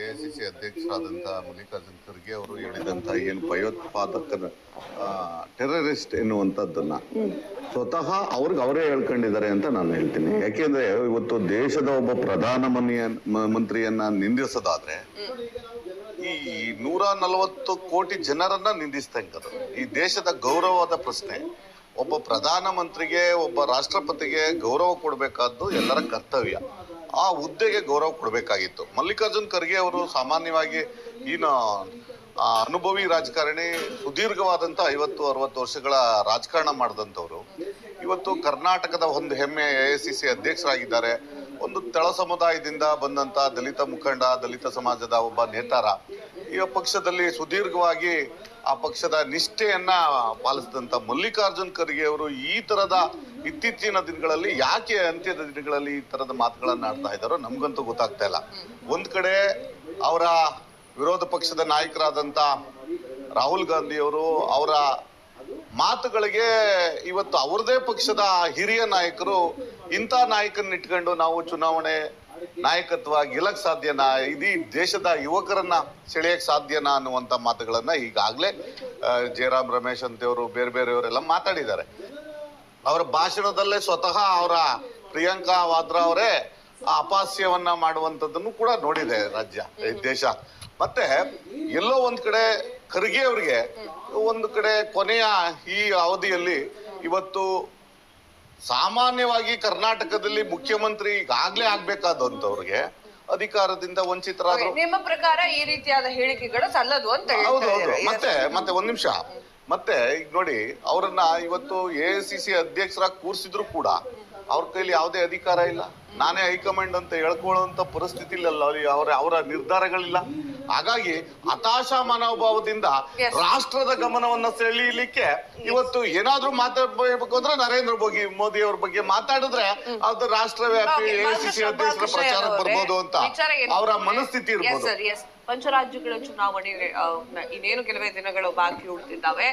AICC ಅಧ್ಯಕ್ಷರಾದಂತಹ Mallikarjun Kharge ಅವರು ಹೇಳಿದಂತಹ ಏನು ಭಯೋತ್ಪಾದಕರ ಟೆರರಿಸ್ಟ್ ಎನ್ನುವಂಥದ್ದನ್ನ ಸ್ವತಃ ಅವರೇ ಹೇಳ್ಕೊಂಡಿದ್ದಾರೆ ಅಂತ ನಾನು ಹೇಳ್ತೀನಿ. ಯಾಕೆಂದ್ರೆ ಇವತ್ತು ದೇಶದ ಒಬ್ಬ ಪ್ರಧಾನ ಮಂತ್ರಿಯನ್ನ ನಿಂದಿಸೋದಾದ್ರೆ ಈ 140 ಕೋಟಿ ಜನರನ್ನ ನಿಂದಿಸ್ತಂಕದು ಈ ದೇಶದ ಗೌರವದ ಪ್ರಶ್ನೆ. ಒಬ್ಬ ಪ್ರಧಾನ ಮಂತ್ರಿಗೆ, ಒಬ್ಬ ರಾಷ್ಟ್ರಪತಿಗೆ ಗೌರವ ಕೊಡಬೇಕಾದ್ದು ಎಲ್ಲರ ಕರ್ತವ್ಯ. ಆ ಹುದ್ದೆಗೆ ಗೌರವ ಕೊಡಬೇಕಾಗಿತ್ತು. ಮಲ್ಲಿಕಾರ್ಜುನ್ ಖರ್ಗೆ ಅವರು ಸಾಮಾನ್ಯವಾಗಿ ಅನುಭವಿ ರಾಜಕಾರಣಿ, ಸುದೀರ್ಘವಾದಂತ 50-60 ವರ್ಷಗಳ ರಾಜಕಾರಣ ಮಾಡಿದಂಥವ್ರು. ಇವತ್ತು ಕರ್ನಾಟಕದ ಒಂದು ಹೆಮ್ಮೆ ಎಐಸಿಸಿ ಅಧ್ಯಕ್ಷರಾಗಿದ್ದಾರೆ. ಒಂದು ತಳ ಸಮುದಾಯದಿಂದ ಬಂದಂತ ದಲಿತ ಮುಖಂಡ, ದಲಿತ ಸಮಾಜದ ಒಬ್ಬ ನೇತಾರ. ಈ ಪಕ್ಷದಲ್ಲಿ ಸುದೀರ್ಘವಾಗಿ ಆ ಪಕ್ಷದ ನಿಷ್ಠೆಯನ್ನ ಪಾಲಿಸಿದಂತ ಮಲ್ಲಿಕಾರ್ಜುನ್ ಖರ್ಗೆ ಅವರು ಈ ತರದ ಇತ್ತೀಚಿನ ದಿನಗಳಲ್ಲಿ ಯಾಕೆ ಅಂತ್ಯದ ದಿನಗಳಲ್ಲಿ ಈ ತರದ ಮಾತುಗಳನ್ನ ಆಡ್ತಾ ಇದ್ದಾರೋ ನಮ್ಗಂತೂ ಗೊತ್ತಾಗ್ತಾ ಇಲ್ಲ. ಒಂದ್ ಕಡೆ ಅವರ ವಿರೋಧ ಪಕ್ಷದ ನಾಯಕರಾದಂತ ರಾಹುಲ್ ಗಾಂಧಿ ಅವರು ಅವರ ಮಾತುಗಳಿಗೆ ಇವತ್ತು ಅವ್ರದೇ ಪಕ್ಷದ ಹಿರಿಯ ನಾಯಕರು ಇಂಥ ನಾಯಕನ್ನ ಇಟ್ಕೊಂಡು ನಾವು ಚುನಾವಣೆ ನಾಯಕತ್ವ ಗೆಲ್ಲಕ್ ಸಾಧ್ಯನಾ, ಇಡೀ ದೇಶದ ಯುವಕರನ್ನ ಸೆಳೆಯಕ್ ಸಾಧ್ಯನಾ ಅನ್ನುವಂತ ಮಾತುಗಳನ್ನ ಈಗಾಗಲೇ ಜಯರಾಮ್ ರಮೇಶ್ ಅಂತೇವರು ಬೇರೆ ಬೇರೆಯವರೆಲ್ಲ ಮಾತಾಡಿದ್ದಾರೆ. ಅವರ ಭಾಷಣದಲ್ಲೇ ಸ್ವತಃ ಅವರ ಪ್ರಿಯಾಂಕಾ ವಾದ್ರಾ ಅವರೇ ಅಪಹಾಸ್ಯವನ್ನ ಮಾಡುವಂತದ್ದನ್ನು ಕೂಡ ನೋಡಿದೆ ದೇಶ. ಮತ್ತೆ ಎಲ್ಲೋ ಒಂದ್ ಕಡೆ ಖರ್ಗೆ ಅವ್ರಿಗೆ ಒಂದು ಕಡೆ ಕೊನೆಯ ಈ ಅವಧಿಯಲ್ಲಿ ಇವತ್ತು ಸಾಮಾನ್ಯವಾಗಿ ಕರ್ನಾಟಕದಲ್ಲಿ ಮುಖ್ಯಮಂತ್ರಿ ಈಗಾಗ್ಲೇ ಆಗ್ಬೇಕಾದಂತವ್ರಿಗೆ ಅಧಿಕಾರದಿಂದ ವಂಚಿತರಾದ್ರು. ನಿಮ್ಮ ಪ್ರಕಾರ ಈ ರೀತಿಯಾದ ಹೇಳಿಕೆಗಳು ಸಲ್ಲದು ಅಂತ ಹೌದು. ಮತ್ತೆ ಒಂದ್ ನಿಮಿಷ, ಮತ್ತೆ ಈಗ ನೋಡಿ, ಅವ್ರನ್ನ ಇವತ್ತು ಎಐಸಿಸಿ ಅಧ್ಯಕ್ಷರಾಗಿ ಕೂರಿಸಿದ್ರು ಕೂಡ ಅವ್ರ ಕೈಲಿ ಯಾವುದೇ ಅಧಿಕಾರ ಇಲ್ಲ. ನಾನೇ ಹೈಕಮಾಂಡ್ ಅಂತ ಹೇಳ್ಕೊಳ್ಳುವಂತ ಪರಿಸ್ಥಿತಿ ಇಲ್ಲ, ಅವರ ನಿರ್ಧಾರಗಳಿಲ್ಲ. ಹಾಗಾಗಿ ಹತಾಶ ಮನೋಭಾವದಿಂದ ರಾಷ್ಟ್ರದ ಗಮನವನ್ನ ಸೆಳೀಲಿಕ್ಕೆ ಇವತ್ತು ಏನಾದ್ರೂ ಮಾತಾಡ್ಬೇಕು ಅಂದ್ರೆ ನರೇಂದ್ರ ಮೋದಿ ಅವ್ರ ಬಗ್ಗೆ ಮಾತಾಡಿದ್ರೆ ಅದು ರಾಷ್ಟ್ರವ್ಯಾಪಿ ಎಐಸಿಸಿ ಅಧ್ಯಕ್ಷರ ಪ್ರಚಾರಕ್ಕೆ ಬರ್ಬೋದು ಅಂತ ಅವರ ಮನಸ್ಥಿತಿ ಇರ್ಬೋದು. ಪಂಚರಾಜ್ಯಗಳ ಚುನಾವಣೆ ಇನ್ನೇನು ಕೆಲವೇ ದಿನಗಳು ಬಾಕಿ ಉಳಿದಿದ್ದಾವೆ.